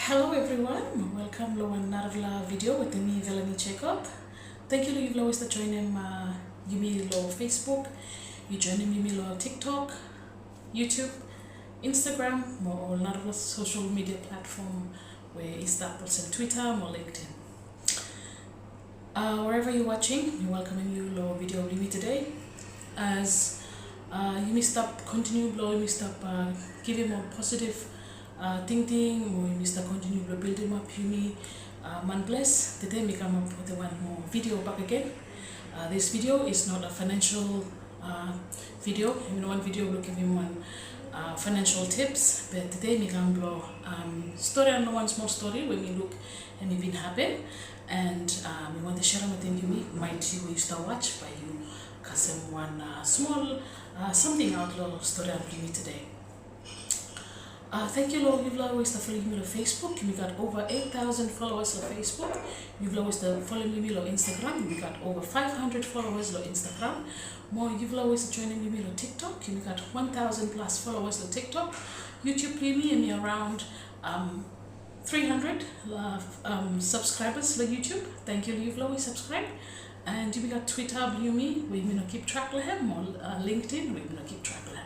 Hello everyone, welcome to another video with me, Velani Checkup. Thank you to you always to join him Yumi lo Facebook, you join him Yumi lo TikTok, YouTube, Instagram, or another social media platform where is stap and Twitter or LinkedIn. Wherever you're watching, we welcome you lo video Yumi today. As Yumi stap continue blow, Yumi stap give him a positive tingting, or you Mr. continue to build him up, Yumi man bless. Today we come up with one more video back again. This video is not a financial video. In one video we'll give him one financial tips, but today we come blow story and one small story when we look and we've been happen, and we want to share with him Yumi might you used to watch by you cause one small something out of story of Yumi today. Thank you, Lord. You've always following me on Facebook. We got over 8,000 followers on Facebook. You've always following me on Instagram. We got over 500 followers on Instagram. More, you've always joining me on TikTok. We got 1,000 plus followers on TikTok. YouTube premium me around 300 subscribers on YouTube. Thank you, you've always subscribed. And we got Twitter, Yumi, we keep track of him, or LinkedIn, we keep track of him.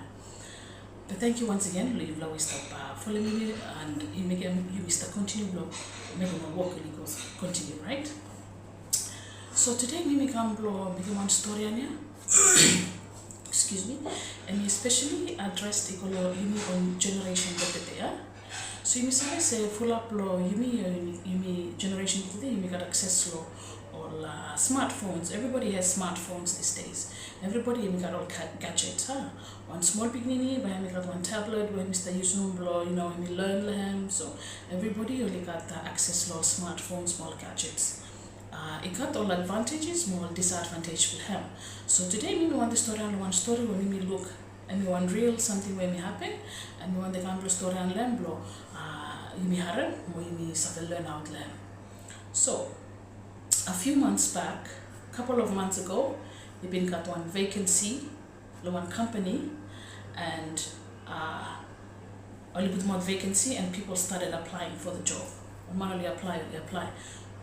But thank you once again, you've always stop following me, and you make you Mr. Continue blog, make my work really goes continue, right? So today we become one storian here. Excuse me, and we especially addressed Yumi on generation today. So you say full up Yumi generation today, you got access to all smartphones. Everybody has smartphones these days. Everybody got all gadgets. One small beginning, but I got one tablet where Mr. Yusum blow, we learn them. So everybody only got access to smartphones, small gadgets. It got all advantages, more disadvantage with him. So today we want the story on one story when we look and we want real something when we happen, and we want the camera story and learn blow. You haram or you learn out learn. So a few months back, couple of months ago, we've been got one vacancy, one company, and only put more vacancy, and people started applying for the job. Manually apply.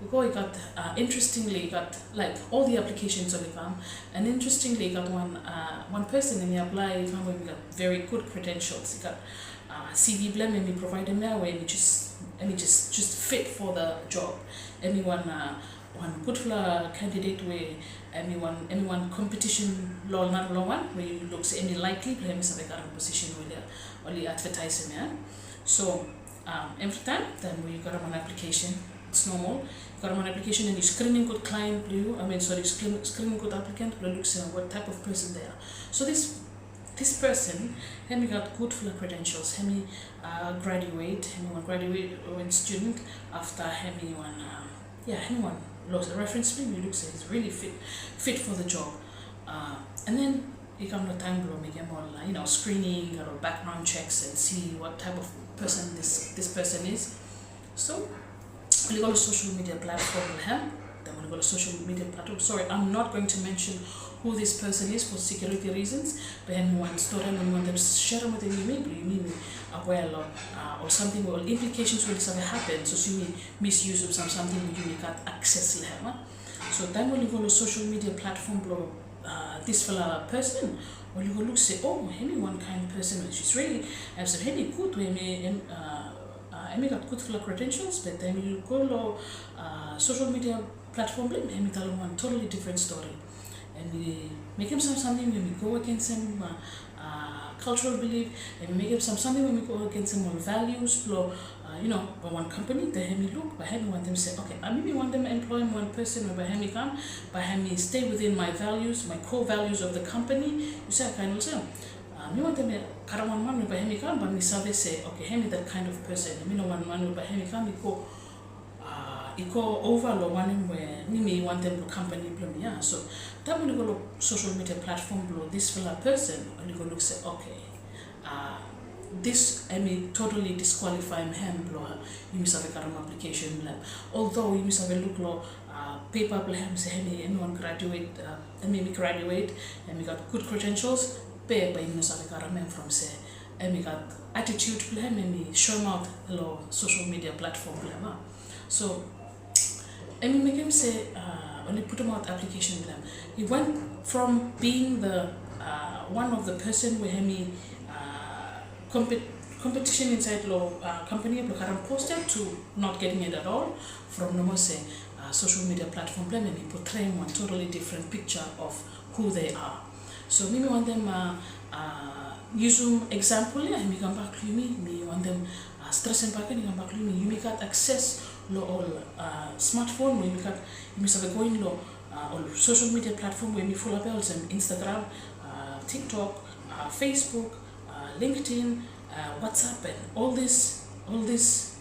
We got interestingly got like all the applications only come, and interestingly got one person in the apply. We got very good credentials. He got CV blame, and we provide them there where we just fit for the job. Anyone one good candidate where anyone competition law not law one where you looks any likely play a current position where they only advertising. So every time then we got one application, it's normal. You got one application and you screening good client screening good applicant, looks what type of person they are. So this person, he got good credentials. He graduate when student after anyone lost a reference me, looks like he's really fit for the job. And then you come to time blow make him all screening or background checks and see what type of person this person is. So we go to social media platform with him. Then we go to social media platform. Sorry, I'm not going to mention who this person is for security reasons, but anyone story and want them to share them with you aware or something or implications will happen, so you misuse of something you got access to him. So then when you go to social media platform blow this fella person, or you go look say, oh, any one kind of person, she's really any good way I got good for credentials, but then you go to social media platform, and tell one totally different story. And we make him something when we go against him cultural belief, and we make him something when we go against him on values, by one company, the hemi look, by him want them say, okay, I maybe want them employ one person, or by hemi come, by hemi stay within my values, my core values of the company. You say I kind of say, me want them karawan one by hemi come, but me say, okay, hemi that kind of person. Me no one by hemi come, you go over the one where we may want them to company blow. So that when you go to social media platform blow this fella person, and you go look say, okay, this totally disqualify him blow. You must have a current application lab. Although you must have a look law paper blow him say anyone graduate and maybe graduate and we got good credentials, pay by you must have a current from say and we got attitude blame and me show out lo social media platform blame. So I mean mekem say only put him out application blame. He went from being the one of the person where he competition inside law company posted to not getting it at all from no say social media platform blame and portraying one totally different picture of who they are. So me want them use example and me come back to me want them stress and back and come back to me you can access lo all smartphone where you can you going lo all social media platform where me full up and Instagram, TikTok, Facebook, LinkedIn, WhatsApp and all this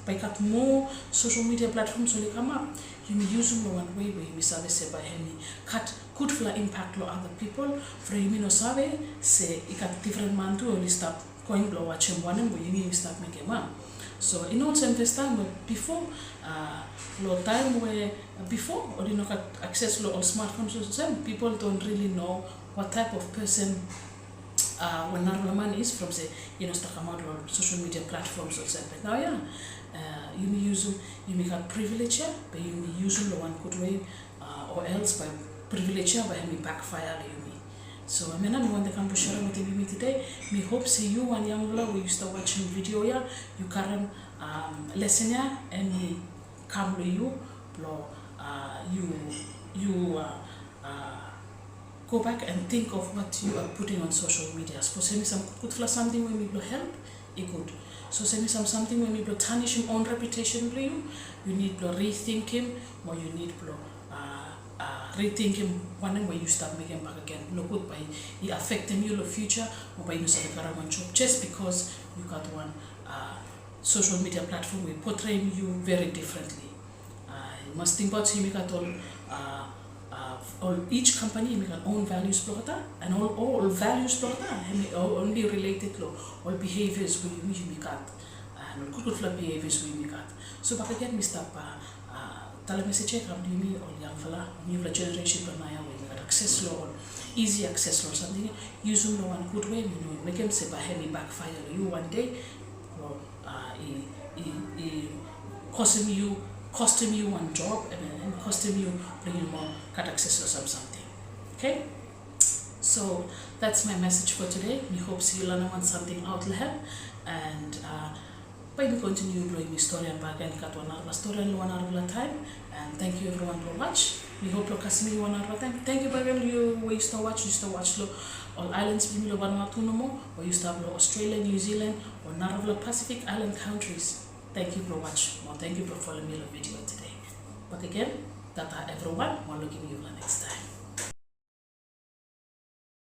pick up more social media platforms when they come up. You may use them one way where you say by him cut could fla impact lo other people for you no sabe say it got different man to only stop going blow watch him wanem where you need to start making one. So in all time where before lo time where before or you know access lo on smartphones people don't really know what type of person when man is from say stuck out on social media platforms or something. Now you may use you may have privilege but you may use the one good way or else by privilege by me backfire you me. So I mean I want to come to share with you today. Me hope see you and young we used to watching video you can listen and he come to you you go back and think of what you are putting on social media. So send me some good for something when we will help, it good. So send me something when we will tarnish him own reputation for you need to rethink him or you need to rethink him one way you start making back again. No good by it affecting you in the future or by you say one job just because you got one social media platform we portraying you very differently. You must think about him got all each company make an own values plota and all values plota only related to all behaviors we got and good behaviors we got. So back again we stop tell me say check you me or young fella new generation but now we got access law easy access law something use them no one good way make them say by heavy backfire you one day or costing you one job and costing you bringing more cut access or something. Okay, so that's my message for today. We hope you learn something out there and by me continue blowing me story and back and cut one hour story and 1 hour of time. And thank you everyone for watch. We hope you can me 1 hour of time. Thank you by you used to watch all islands be 1 hour 2 no more or used to have Australia, New Zealand or none of the Pacific Island countries. Thank you for watching. Well, thank you for following me on the video today. But again, that everyone, we'll look at you next time.